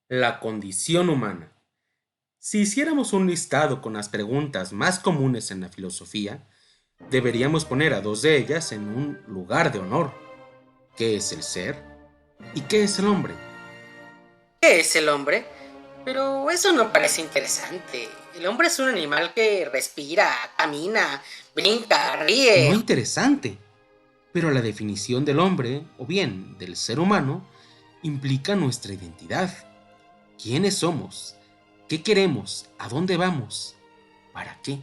La condición humana. Si hiciéramos un listado con las preguntas más comunes en la filosofía, deberíamos poner a dos de ellas en un lugar de honor. ¿Qué es el ser? ¿Y qué es el hombre? ¿Qué es el hombre? Pero eso no parece interesante. El hombre es un animal que respira, camina, brinca, No ríe. interesante, pero la definición del hombre, o bien del ser humano, implica nuestra identidad. ¿Quiénes somos? ¿Qué queremos? ¿A dónde vamos? ¿Para qué?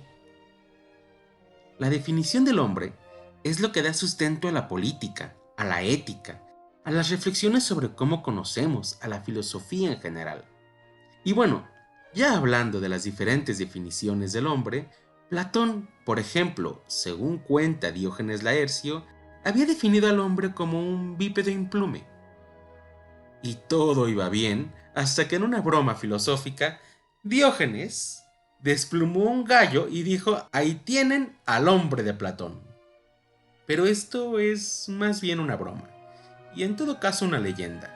La definición del hombre es lo que da sustento a la política, a la ética, a las reflexiones sobre cómo conocemos, a la filosofía en general. Y bueno, ya hablando de las diferentes definiciones del hombre, Platón, por ejemplo, según cuenta Diógenes Laercio, había definido al hombre como un bípedo implume. Y todo iba bien hasta que en una broma filosófica, Diógenes desplumó un gallo y dijo, ahí tienen al hombre de Platón. Pero esto es más bien una broma, y en todo caso una leyenda.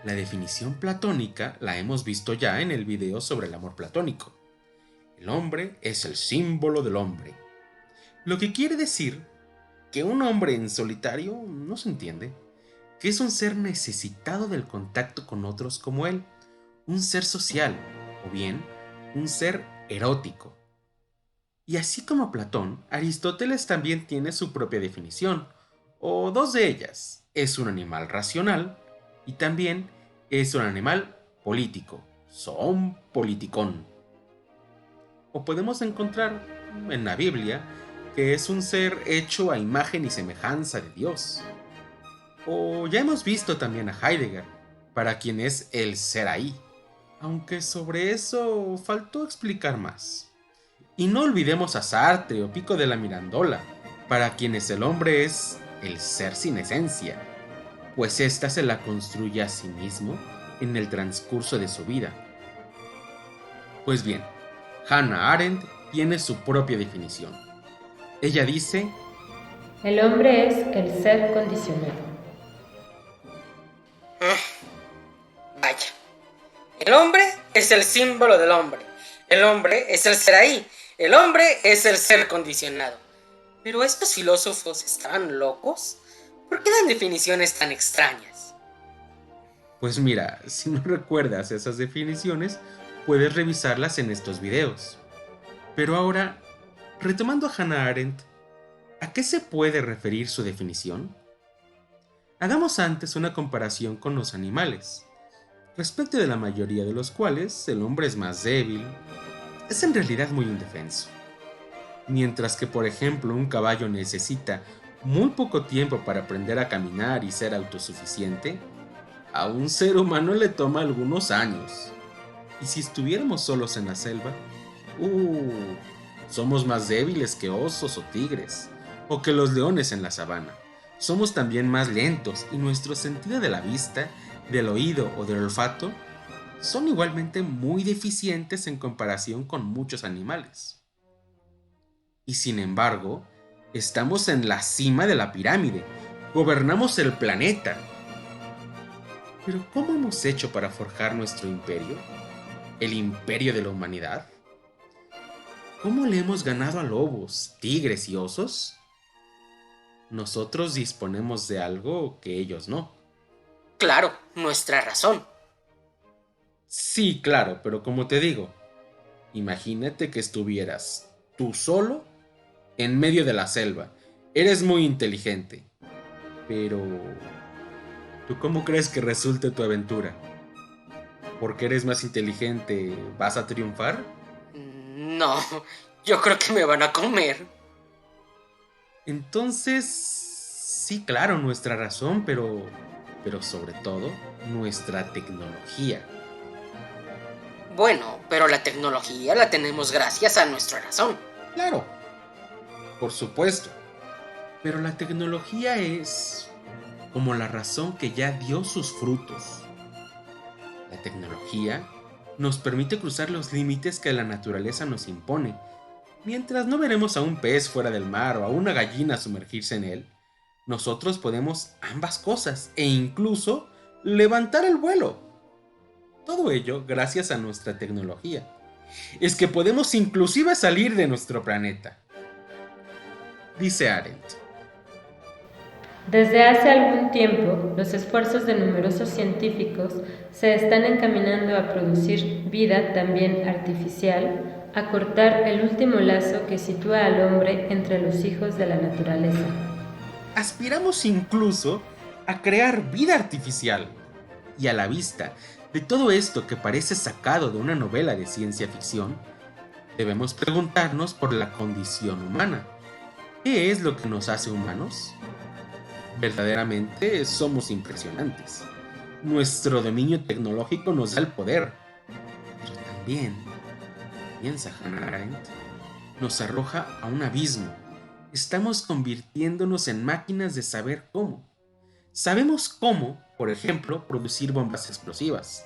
La definición platónica la hemos visto ya en el video sobre el amor platónico. El hombre es el símbolo del hombre, lo que quiere decir que un hombre en solitario no se entiende, que es un ser necesitado del contacto con otros como él, un ser social, o bien, un ser erótico. Y así como Platón, Aristóteles también tiene su propia definición, o dos de ellas. Es un animal racional y también es un animal político, son politicón. O podemos encontrar en la Biblia que es un ser hecho a imagen y semejanza de Dios. O ya hemos visto también a Heidegger, para quien es el ser ahí, aunque sobre eso faltó explicar más. Y no olvidemos a Sartre o Pico de la Mirandola, para quienes el hombre es el ser sin esencia, pues ésta se la construye a sí mismo en el transcurso de su vida. Pues bien, Hannah Arendt tiene su propia definición. Ella dice, El hombre es el ser condicionado. Vaya, el hombre es el símbolo del hombre. El hombre es el ser ahí. El hombre es el ser condicionado. Pero estos filósofos estaban locos. ¿Por qué dan definiciones tan extrañas? pues mira, si no recuerdas esas definiciones, puedes revisarlas en estos videos. Pero ahora, retomando a Hannah Arendt, ¿a qué se puede referir su definición? Hagamos antes una comparación con los animales, respecto de la mayoría de los cuales el hombre es más débil, es en realidad muy indefenso. Mientras que, por ejemplo, un caballo necesita muy poco tiempo para aprender a caminar y ser autosuficiente, a un ser humano le toma algunos años. Y si estuviéramos solos en la selva, uh, somos más débiles que osos o tigres, o que los leones en la sabana. Somos también más lentos y nuestro sentido de la vista, del oído o del olfato son igualmente muy deficientes en comparación con muchos animales. Y sin embargo, estamos en la cima de la pirámide, gobernamos el planeta. Pero ¿cómo hemos hecho para forjar nuestro imperio? ¿El imperio de la humanidad? ¿Cómo le hemos ganado a lobos, tigres y osos? Nosotros disponemos de algo que ellos no. Claro, nuestra razón. Sí, claro, pero como te digo, imagínate que estuvieras tú solo en medio de la selva. Eres muy inteligente, pero ¿tú cómo crees que resulte tu aventura? ¿Porque eres más inteligente vas a triunfar? No, yo creo que me van a comer. Entonces, sí, claro, nuestra razón, pero sobre todo nuestra tecnología. Bueno, pero la tecnología la tenemos gracias a nuestra razón. Claro, por supuesto. Pero la tecnología es como la razón que ya dio sus frutos. La tecnología nos permite cruzar los límites que la naturaleza nos impone. Mientras no veremos a un pez fuera del mar o a una gallina sumergirse en él, nosotros podemos ambas cosas e incluso levantar el vuelo. Todo ello gracias a nuestra tecnología. Es que podemos inclusive salir de nuestro planeta. Dice Arendt. Desde hace algún tiempo, los esfuerzos de numerosos científicos se están encaminando a producir vida también artificial, a cortar el último lazo que sitúa al hombre entre los hijos de la naturaleza. Aspiramos incluso a crear vida artificial. Y a la vista de todo esto que parece sacado de una novela de ciencia ficción, debemos preguntarnos por la condición humana. ¿Qué es lo que nos hace humanos? Verdaderamente somos impresionantes. Nuestro dominio tecnológico nos da el poder, pero también, piensa Hannah Arendt, nos arroja a un abismo. Estamos convirtiéndonos en máquinas de saber cómo. Sabemos cómo, por ejemplo, producir bombas explosivas.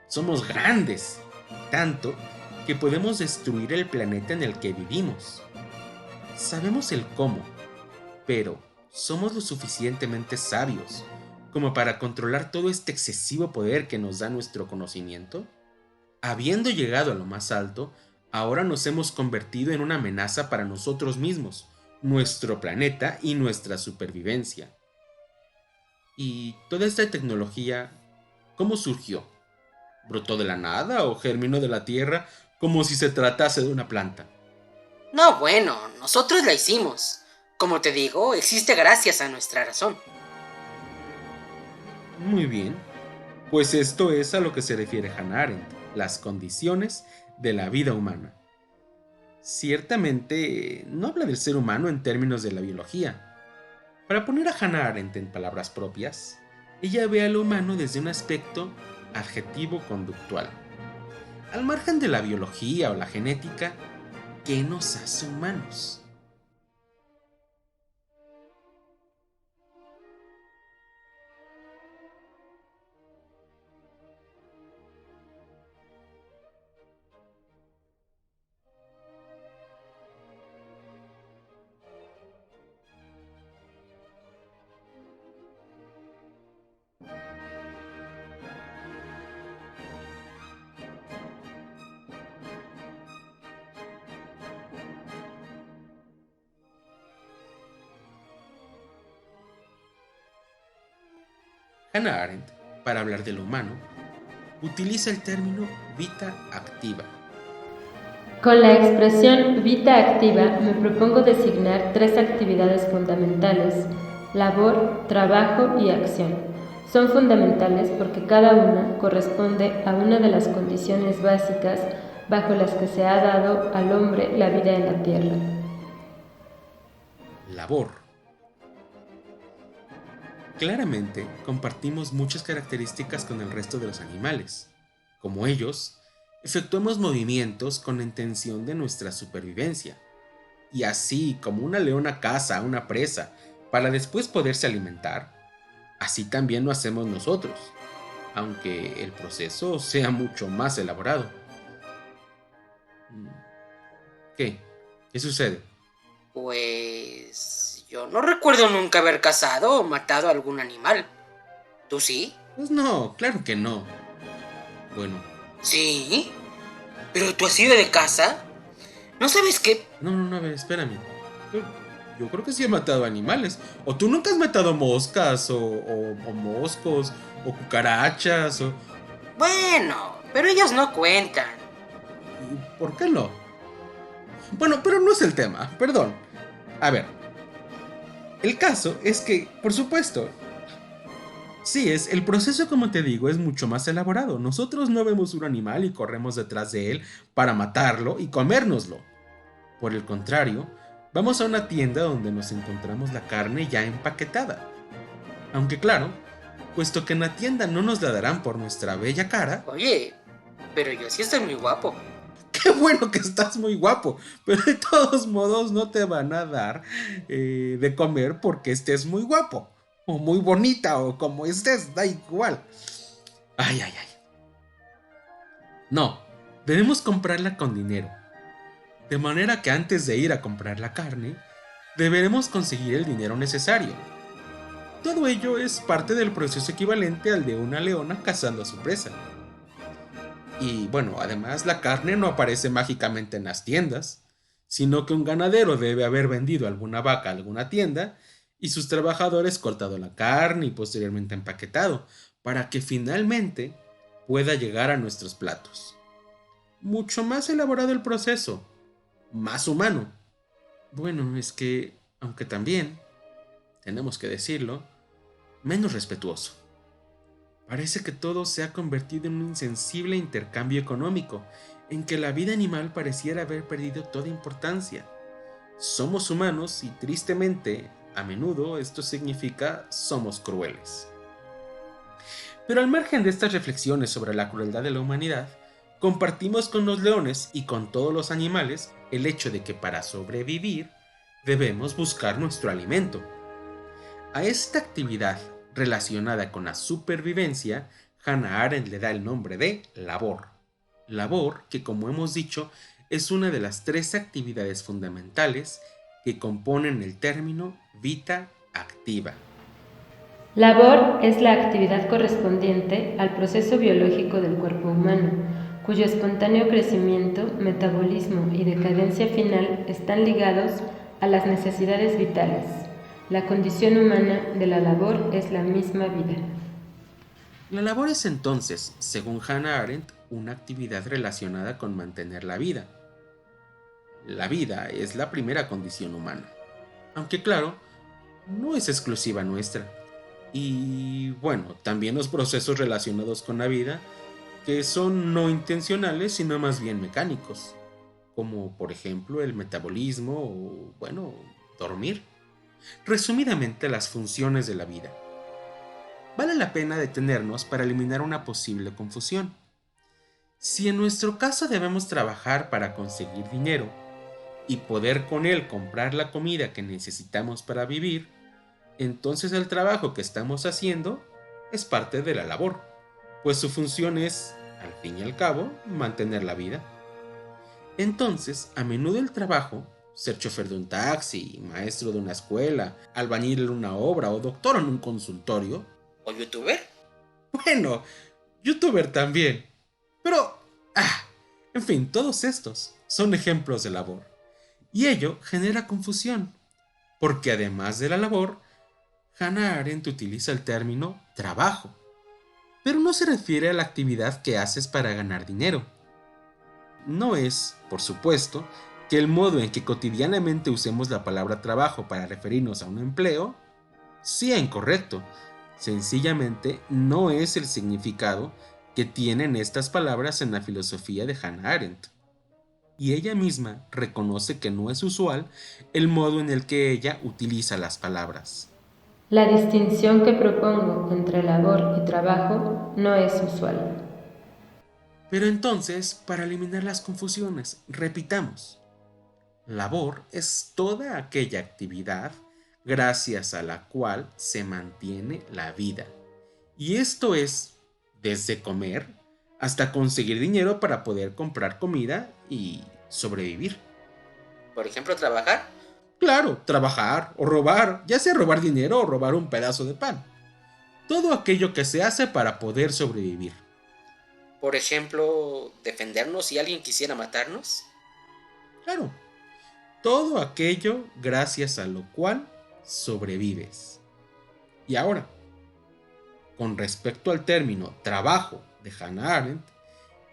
Somos grandes, tanto que podemos destruir el planeta en el que vivimos. Sabemos el cómo, pero ¿somos lo suficientemente sabios como para controlar todo este excesivo poder que nos da nuestro conocimiento? Habiendo llegado a lo más alto, ahora nos hemos convertido en una amenaza para nosotros mismos, nuestro planeta y nuestra supervivencia. ¿Y toda esta tecnología, cómo surgió? ¿Brotó de la nada o germinó de la tierra como si se tratase de una planta? No, bueno, nosotros la hicimos. Como te digo, existe gracias a nuestra razón. Muy bien, pues esto es a lo que se refiere Hannah Arendt, las condiciones de la vida humana. Ciertamente no habla del ser humano en términos de la biología. Para poner a Hannah Arendt en palabras propias, ella ve al humano desde un aspecto adjetivo-conductual. Al margen de la biología o la genética, ¿qué nos hace humanos? Hannah Arendt, para hablar de lo humano, utiliza el término vita activa. Con la expresión vita activa me propongo designar tres actividades fundamentales: labor, trabajo y acción. Son fundamentales porque cada una corresponde a una de las condiciones básicas bajo las que se ha dado al hombre la vida en la tierra. Labor. Claramente compartimos muchas características con el resto de los animales. Como ellos, efectuamos movimientos con la intención de nuestra supervivencia. Y así como una leona caza a una presa para después poderse alimentar, así también lo hacemos nosotros, aunque el proceso sea mucho más elaborado. ¿Qué? ¿Qué sucede? Pues yo no recuerdo nunca haber cazado o matado a algún animal. ¿Tú sí? Pues no, claro que no. Bueno, ¿Sí? ¿Pero tú has ido de caza? ¿No sabes qué? no, a ver, espérame. Yo creo que sí he matado animales. O tú nunca has matado moscas, o moscos, o cucarachas, o... Bueno, pero ellos no cuentan. ¿Por qué no? Bueno, pero no es el tema, perdón. A ver, el caso es que, por supuesto, sí es, el proceso, como te digo, es mucho más elaborado. Nosotros no vemos un animal y corremos detrás de él para matarlo y comérnoslo. Por el contrario, vamos a una tienda donde nos encontramos la carne ya empaquetada. Aunque claro, puesto que en la tienda no nos la darán por nuestra bella cara. Oye, pero yo sí estoy muy guapo. Qué bueno que estás muy guapo, pero de todos modos no te van a dar de comer porque estés muy guapo, o muy bonita, o como estés, da igual. Ay. No, debemos comprarla con dinero. De manera que antes de ir a comprar la carne, deberemos conseguir el dinero necesario. Todo ello es parte del proceso equivalente al de una leona cazando a su presa. Y bueno, además la carne no aparece mágicamente en las tiendas, sino que un ganadero debe haber vendido alguna vaca a alguna tienda y sus trabajadores cortado la carne y posteriormente empaquetado para que finalmente pueda llegar a nuestros platos. Mucho más elaborado el proceso, más humano. Bueno, es que, aunque también, tenemos que decirlo, menos respetuoso. Parece que todo se ha convertido en un insensible intercambio económico, en que la vida animal pareciera haber perdido toda importancia. Somos humanos y tristemente, a menudo esto significa somos crueles. Pero al margen de estas reflexiones sobre la crueldad de la humanidad, compartimos con los leones y con todos los animales el hecho de que para sobrevivir debemos buscar nuestro alimento. A esta actividad relacionada con la supervivencia, Hannah Arendt le da el nombre de labor. Labor que, como hemos dicho, es una de las 3 actividades fundamentales que componen el término vita activa. Labor es la actividad correspondiente al proceso biológico del cuerpo humano, cuyo espontáneo crecimiento, metabolismo y decadencia final están ligados a las necesidades vitales. La condición humana de la labor es la misma vida. La labor es entonces, según Hannah Arendt, una actividad relacionada con mantener la vida. La vida es la primera condición humana, aunque claro, no es exclusiva nuestra. Y bueno, también los procesos relacionados con la vida, que son no intencionales, sino más bien mecánicos, como por ejemplo el metabolismo o, bueno, dormir. Resumidamente, las funciones de la vida. Vale la pena detenernos para eliminar una posible confusión. Si en nuestro caso debemos trabajar para conseguir dinero y poder con él comprar la comida que necesitamos para vivir, entonces el trabajo que estamos haciendo es parte de la labor, pues su función es, al fin y al cabo, mantener la vida. Entonces, a menudo el trabajo, ser chofer de un taxi, maestro de una escuela, albañil en una obra o doctor en un consultorio. ¿O youtuber? Bueno, youtuber también. Pero, en fin, todos estos son ejemplos de labor. Y ello genera confusión, porque además de la labor, Hannah Arendt utiliza el término trabajo, pero no se refiere a la actividad que haces para ganar dinero. No es, por supuesto, que el modo en que cotidianamente usemos la palabra trabajo para referirnos a un empleo sea incorrecto. Sencillamente no es el significado que tienen estas palabras en la filosofía de Hannah Arendt. Y ella misma reconoce que no es usual el modo en el que ella utiliza las palabras. La distinción que propongo entre labor y trabajo no es usual. Pero entonces, para eliminar las confusiones, repitamos. Labor es toda aquella actividad gracias a la cual se mantiene la vida. Y esto es desde comer hasta conseguir dinero para poder comprar comida y sobrevivir. Por ejemplo, trabajar. Claro, trabajar o robar, ya sea robar dinero o robar un pedazo de pan. Todo aquello que se hace para poder sobrevivir. Por ejemplo, defendernos si alguien quisiera matarnos. Claro, todo aquello gracias a lo cual sobrevives. Y ahora, con respecto al término trabajo de Hannah Arendt,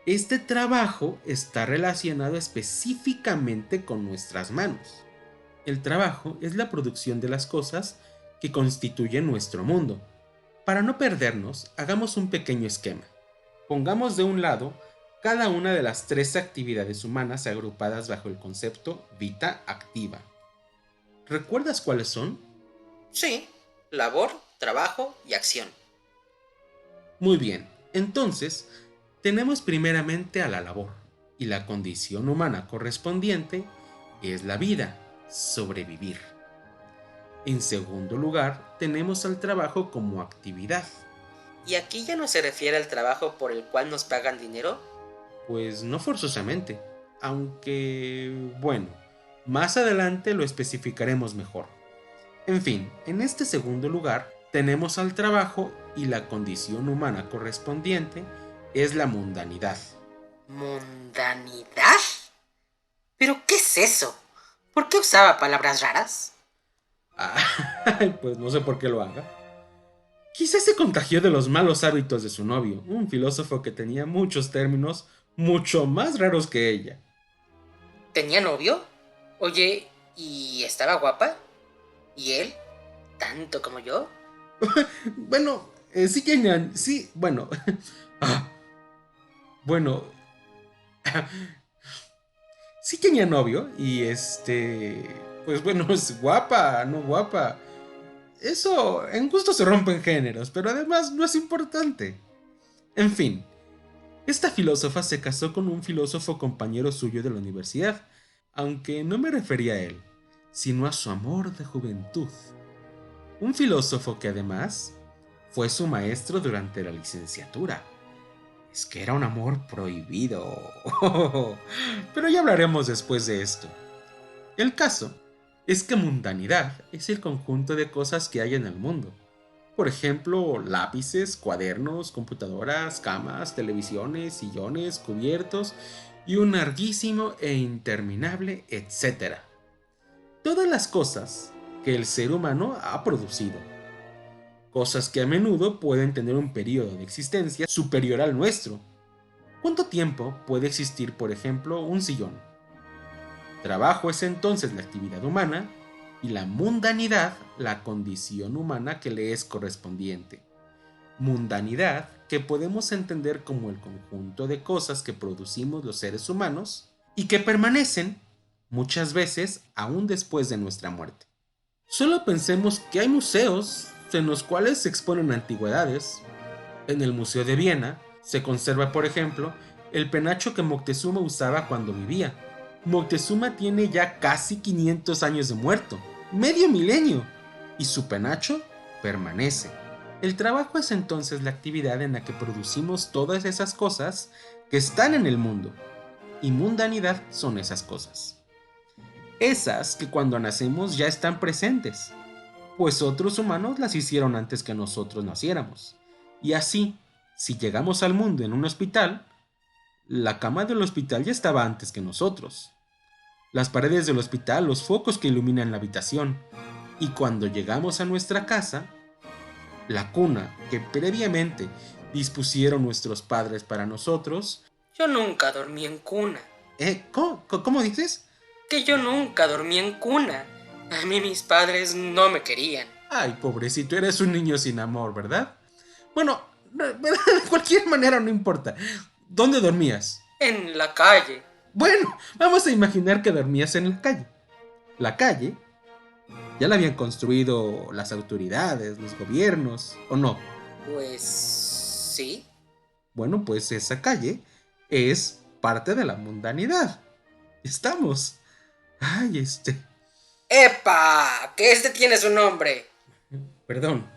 este trabajo está relacionado específicamente con nuestras manos. El trabajo es la producción de las cosas que constituyen nuestro mundo. Para no perdernos, hagamos un pequeño esquema. Pongamos de un lado cada una de las 3 actividades humanas agrupadas bajo el concepto vita activa. ¿Recuerdas cuáles son? Sí, labor, trabajo y acción. Muy bien, entonces tenemos primeramente a la labor, y la condición humana correspondiente es la vida, sobrevivir. En segundo lugar, tenemos al trabajo como actividad. ¿Y aquí ya no se refiere al trabajo por el cual nos pagan dinero? Pues no forzosamente, aunque, bueno, más adelante lo especificaremos mejor. En fin, en este segundo lugar tenemos al trabajo y la condición humana correspondiente es la mundanidad. ¿Mundanidad? ¿Pero qué es eso? ¿Por qué usaba palabras raras? Pues no sé por qué lo haga. Quizás se contagió de los malos hábitos de su novio, un filósofo que tenía muchos términos mucho más raros que ella. ¿Tenía novio? Oye, ¿y estaba guapa? ¿Y él? ¿Tanto como yo? Bueno, sí que sí, bueno. Ah, bueno, sí tenía novio y pues bueno, es guapa, no guapa. Eso, en gusto se rompen géneros, pero además no es importante. En fin, esta filósofa se casó con un filósofo compañero suyo de la universidad, aunque no me refería a él, sino a su amor de juventud. Un filósofo que además fue su maestro durante la licenciatura. Es que era un amor prohibido. Pero ya hablaremos después de esto. El caso es que mundanidad es el conjunto de cosas que hay en el mundo. Por ejemplo, lápices, cuadernos, computadoras, camas, televisiones, sillones, cubiertos y un larguísimo e interminable etcétera. Todas las cosas que el ser humano ha producido. Cosas que a menudo pueden tener un periodo de existencia superior al nuestro. ¿Cuánto tiempo puede existir, por ejemplo, un sillón? Trabajo es entonces la actividad humana y la mundanidad la condición humana que le es correspondiente. Mundanidad que podemos entender como el conjunto de cosas que producimos los seres humanos y que permanecen muchas veces aún después de nuestra muerte. Solo pensemos que hay museos en los cuales se exponen antigüedades. En el Museo de Viena se conserva, por ejemplo, el penacho que Moctezuma usaba cuando vivía. Moctezuma tiene ya casi 500 años de muerto, medio milenio, y su penacho permanece. El trabajo es entonces la actividad en la que producimos todas esas cosas que están en el mundo, y mundanidad son esas cosas. Esas que cuando nacemos ya están presentes, pues otros humanos las hicieron antes que nosotros naciéramos. Y así, si llegamos al mundo en un hospital, la cama del hospital ya estaba antes que nosotros. Las paredes del hospital, los focos que iluminan la habitación. Y cuando llegamos a nuestra casa, la cuna que previamente dispusieron nuestros padres para nosotros. Yo nunca dormí en cuna. ¿Cómo dices? Que yo nunca dormí en cuna. A mí mis padres no me querían. Ay, pobrecito, eres un niño sin amor, ¿verdad? Bueno, de cualquier manera no importa. ¿Dónde dormías? En la calle. Bueno, vamos a imaginar que dormías en la calle. La calle ya la habían construido las autoridades, los gobiernos, ¿o no? Pues sí. Bueno, pues esa calle es parte de la mundanidad. Estamos. Ay, ¡Epa! Que este tiene su nombre. Perdón.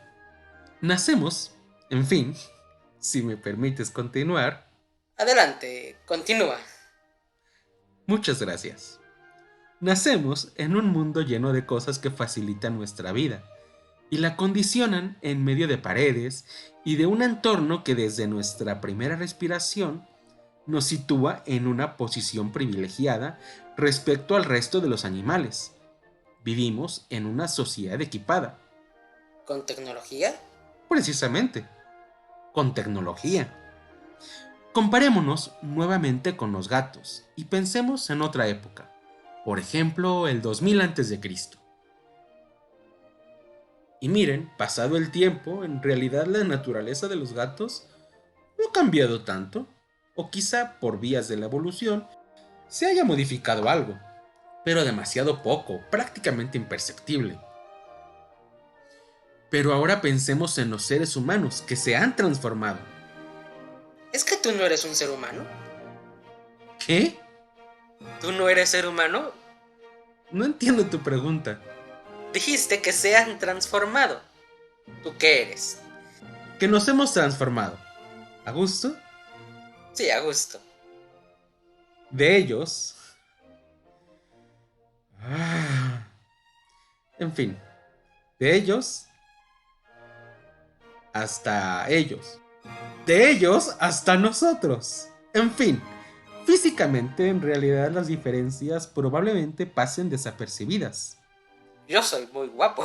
Nacemos, en fin, si me permites continuar. Adelante, continúa. Muchas gracias. Nacemos en un mundo lleno de cosas que facilitan nuestra vida y la condicionan en medio de paredes y de un entorno que desde nuestra primera respiración nos sitúa en una posición privilegiada respecto al resto de los animales. Vivimos en una sociedad equipada. ¿Con tecnología? Precisamente, con tecnología. Comparémonos nuevamente con los gatos y pensemos en otra época, por ejemplo el 2000 a.C. Y miren, pasado el tiempo, en realidad la naturaleza de los gatos no ha cambiado tanto, o quizá por vías de la evolución se haya modificado algo, pero demasiado poco, prácticamente imperceptible. Pero ahora pensemos en los seres humanos que se han transformado. ¿Es que tú no eres un ser humano? ¿Qué? ¿Tú no eres ser humano? No entiendo tu pregunta. Dijiste que se han transformado. ¿Tú qué eres? Que nos hemos transformado. ¿A gusto? Sí, a gusto. De ellos. En fin. De ellos. Hasta ellos. De ellos hasta nosotros. En fin. Físicamente, en realidad, las diferencias probablemente pasen desapercibidas. Yo soy muy guapo.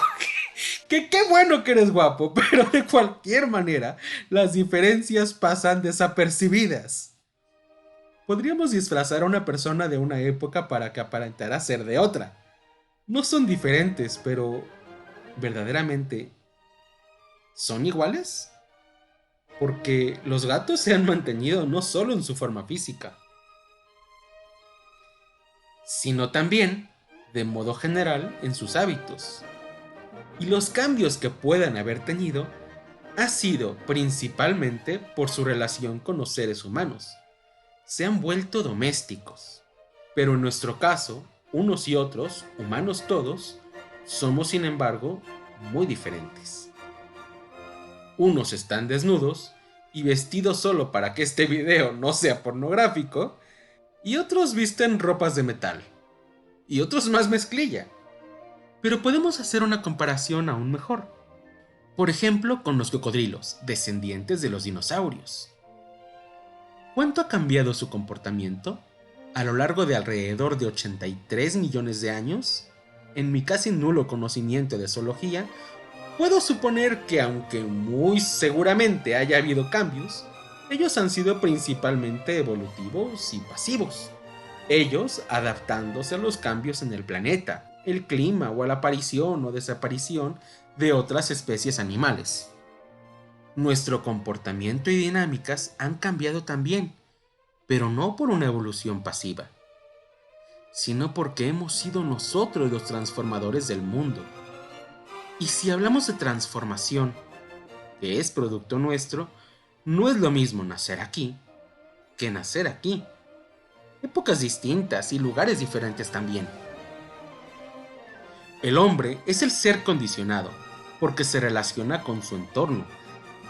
Que qué bueno que eres guapo, pero de cualquier manera, las diferencias pasan desapercibidas. Podríamos disfrazar a una persona de una época para que aparentara ser de otra. No son diferentes, pero ¿verdaderamente son iguales? Porque los gatos se han mantenido no solo en su forma física, sino también, de modo general, en sus hábitos. Y los cambios que puedan haber tenido ha sido principalmente por su relación con los seres humanos. Se han vuelto domésticos. Pero en nuestro caso, unos y otros, humanos todos, somos sin embargo muy diferentes. Unos están desnudos y vestidos solo para que este video no sea pornográfico, y otros visten ropas de metal, y otros más mezclilla. Pero podemos hacer una comparación aún mejor. Por ejemplo, con los cocodrilos, descendientes de los dinosaurios. ¿Cuánto ha cambiado su comportamiento? A lo largo de alrededor de 83 millones de años, en mi casi nulo conocimiento de zoología, puedo suponer que aunque muy seguramente haya habido cambios, ellos han sido principalmente evolutivos y pasivos. Ellos adaptándose a los cambios en el planeta, el clima o a la aparición o desaparición de otras especies animales. Nuestro comportamiento y dinámicas han cambiado también, pero no por una evolución pasiva, sino porque hemos sido nosotros los transformadores del mundo. Y si hablamos de transformación, que es producto nuestro, no es lo mismo nacer aquí que nacer aquí. Épocas distintas y lugares diferentes también. El hombre es el ser condicionado, porque se relaciona con su entorno,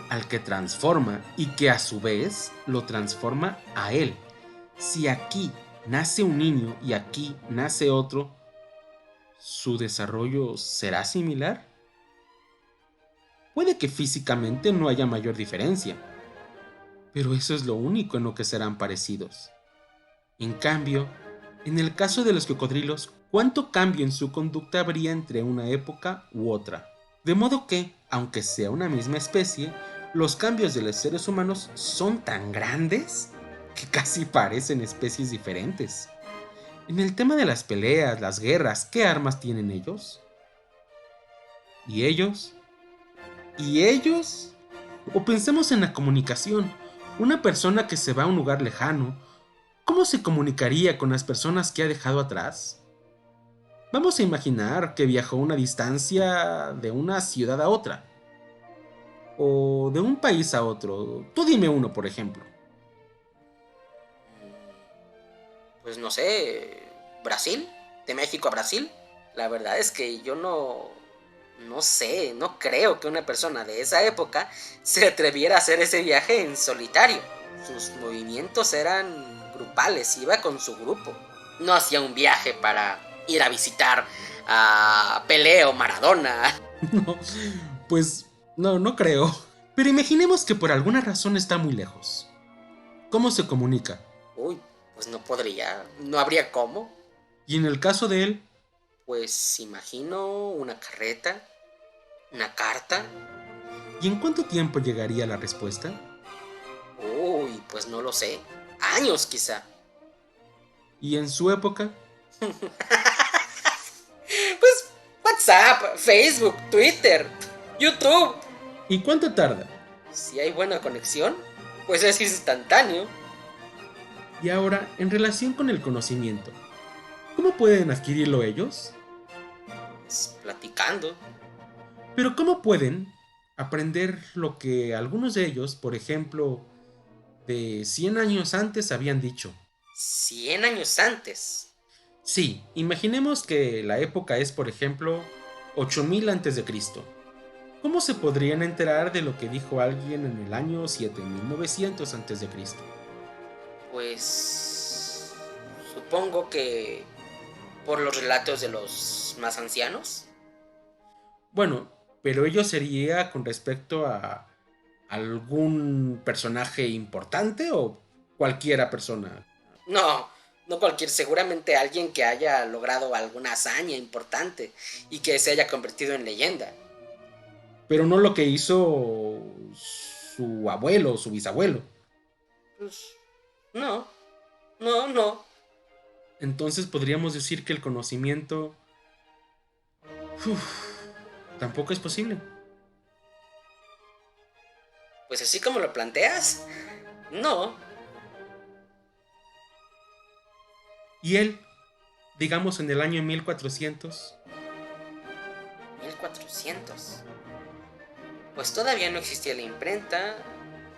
al que transforma y que a su vez lo transforma a él. Si aquí nace un niño y aquí nace otro, ¿su desarrollo será similar? Puede que físicamente no haya mayor diferencia, pero eso es lo único en lo que serán parecidos. En cambio, en el caso de los cocodrilos, ¿cuánto cambio en su conducta habría entre una época u otra? De modo que, aunque sea una misma especie, los cambios de los seres humanos son tan grandes que casi parecen especies diferentes. En el tema de las peleas, las guerras, ¿qué armas tienen ellos? ¿Y ellos? ¿Y ellos? O pensemos en la comunicación. Una persona que se va a un lugar lejano, ¿cómo se comunicaría con las personas que ha dejado atrás? Vamos a imaginar que viajó una distancia de una ciudad a otra, o de un país a otro. Tú dime uno, por ejemplo. Pues no sé, Brasil, de México a Brasil. La verdad es que yo no sé, no creo que una persona de esa época se atreviera a hacer ese viaje en solitario. Sus movimientos eran grupales, iba con su grupo. No hacía un viaje para ir a visitar a Pelé o Maradona. No, pues no creo. Pero imaginemos que por alguna razón está muy lejos. ¿Cómo se comunica? Uy, pues no podría, no habría cómo. Y en el caso de él, Pues imagino una carreta, una carta. ¿y en cuánto tiempo llegaría la respuesta? Uy, pues no lo sé. Años quizá. ¿Y en su época? Pues WhatsApp, Facebook, Twitter, YouTube. ¿Y cuánto tarda? Si hay buena conexión, pues es instantáneo. Y ahora, en relación con el conocimiento, ¿cómo pueden adquirirlo ellos? Pues, platicando. Pero ¿cómo pueden aprender lo que algunos de ellos, por ejemplo, de 100 años antes habían dicho? 100 años antes. Sí, imaginemos que la época es, por ejemplo, 8000 antes de Cristo. ¿Cómo se podrían enterar de lo que dijo alguien en el año 7900 antes de Cristo? Pues supongo que por los relatos de los más ancianos. Bueno, pero ello sería con respecto a algún personaje importante o cualquiera persona. No, no cualquier, seguramente alguien que haya logrado alguna hazaña importante y que se haya convertido en leyenda. Pero no lo que hizo su abuelo o su bisabuelo. Pues, no, no. Entonces podríamos decir que el conocimiento tampoco es posible. Pues así como lo planteas, no. Y él, digamos en el año 1400, 1400. Pues todavía no existía la imprenta,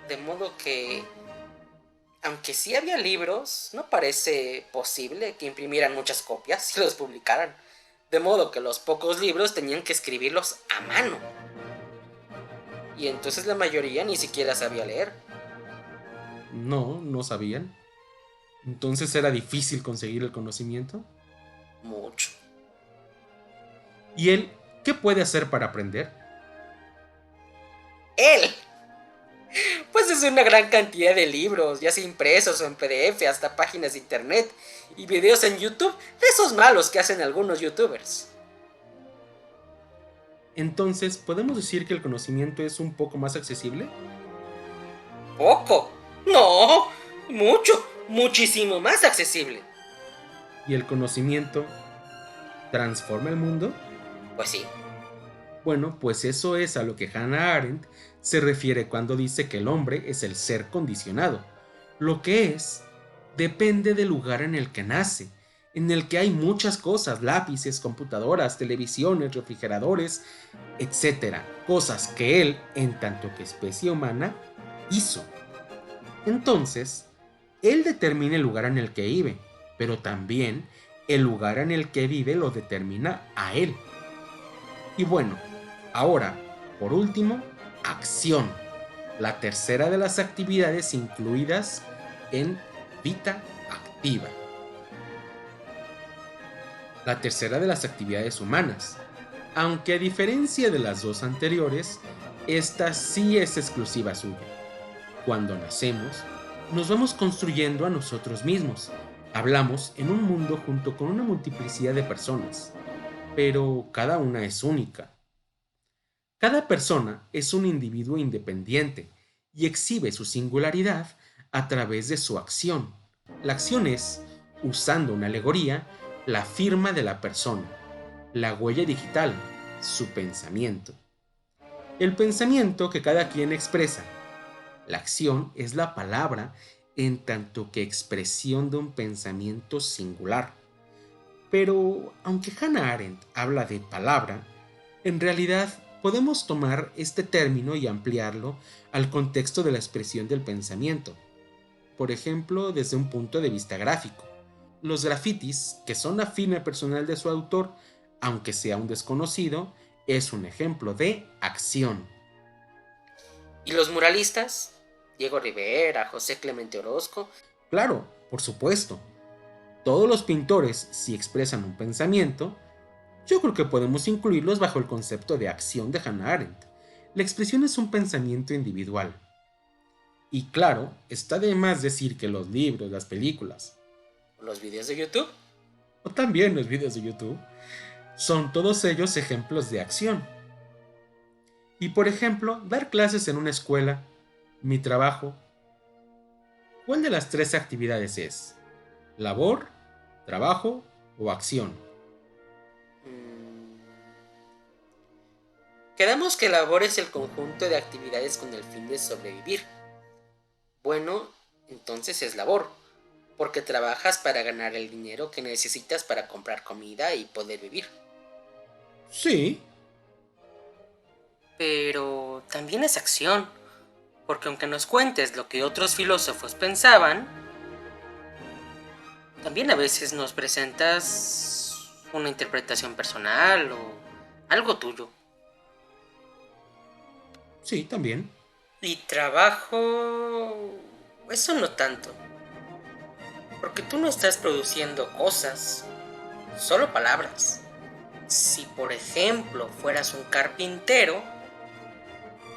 de modo que, aunque sí había libros, no parece posible que imprimieran muchas copias y los publicaran. De modo que los pocos libros tenían que escribirlos a mano. Y entonces la mayoría ni siquiera sabía leer. no sabían. Entonces era difícil conseguir el conocimiento. Mucho. ¿Y él qué puede hacer para aprender? Él. Pues es una gran cantidad de libros, ya sea impresos o en PDF, hasta páginas de internet y videos en YouTube, de esos malos que hacen algunos youtubers. Entonces, ¿podemos decir que el conocimiento es un poco más accesible? Poco. No, mucho, muchísimo más accesible. ¿Y el conocimiento transforma el mundo? Pues sí. Bueno, pues eso es a lo que Hannah Arendt se refiere cuando dice que el hombre es el ser condicionado. Lo que es depende del lugar en el que nace, en el que hay muchas cosas, lápices, computadoras, televisiones, refrigeradores, etcétera, cosas que él, en tanto que especie humana, hizo. Entonces, él determina el lugar en el que vive, pero también el lugar en el que vive lo determina a él. Y bueno, ahora, por último, acción, la tercera de las actividades incluidas en Vita Activa. La tercera de las actividades humanas, aunque a diferencia de las dos anteriores, esta sí es exclusiva suya. Cuando nacemos, nos vamos construyendo a nosotros mismos. Hablamos en un mundo junto con una multiplicidad de personas, pero cada una es única. Cada persona es un individuo independiente y exhibe su singularidad a través de su acción. La acción es, usando una alegoría, la firma de la persona, la huella digital, su pensamiento. El pensamiento que cada quien expresa. La acción es la palabra en tanto que expresión de un pensamiento singular. Pero, aunque Hannah Arendt habla de palabra, en realidad podemos tomar este término y ampliarlo al contexto de la expresión del pensamiento. Por ejemplo, desde un punto de vista gráfico. Los grafitis, que son la firma personal de su autor, aunque sea un desconocido, es un ejemplo de acción. ¿Y los muralistas? Diego Rivera, José Clemente Orozco. Claro, por supuesto. Todos los pintores, si expresan un pensamiento, yo creo que podemos incluirlos bajo el concepto de acción de Hannah Arendt. La expresión es un pensamiento individual. Y claro, está de más decir que los libros, las películas, ¿Los videos de YouTube? o también los videos de YouTube, son todos ellos ejemplos de acción. Y por ejemplo, dar clases en una escuela, mi trabajo, ¿cuál de las tres actividades es? ¿Labor, trabajo o acción? Quedamos que labor es el conjunto de actividades con el fin de sobrevivir. Bueno, entonces es labor, porque trabajas para ganar el dinero que necesitas para comprar comida y poder vivir. Sí, Pero también es acción, porque aunque nos cuentes lo que otros filósofos pensaban, también a veces nos presentas una interpretación personal o algo tuyo. sí, también. Y trabajo... eso no tanto. Porque tú no estás produciendo cosas, solo palabras. Si por ejemplo fueras un carpintero,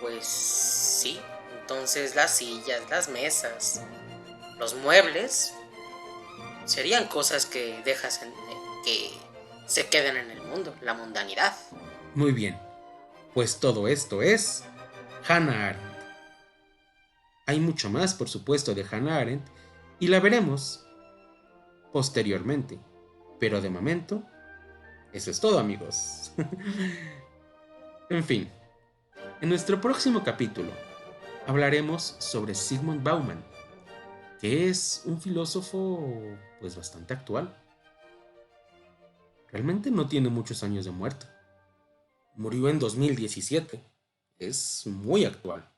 pues sí, entonces las sillas, las mesas, los muebles Serían cosas que dejas que se queden en el mundo, la mundanidad. Muy bien, pues todo esto es Hannah Arendt. Hay mucho más, por supuesto, de Hannah Arendt y la veremos posteriormente. Pero de momento, eso es todo, amigos. En fin, en nuestro próximo capítulo hablaremos sobre Zygmunt Bauman, que es un filósofo pues bastante actual. Realmente no tiene muchos años de muerto. Murió en 2017. Es muy actual.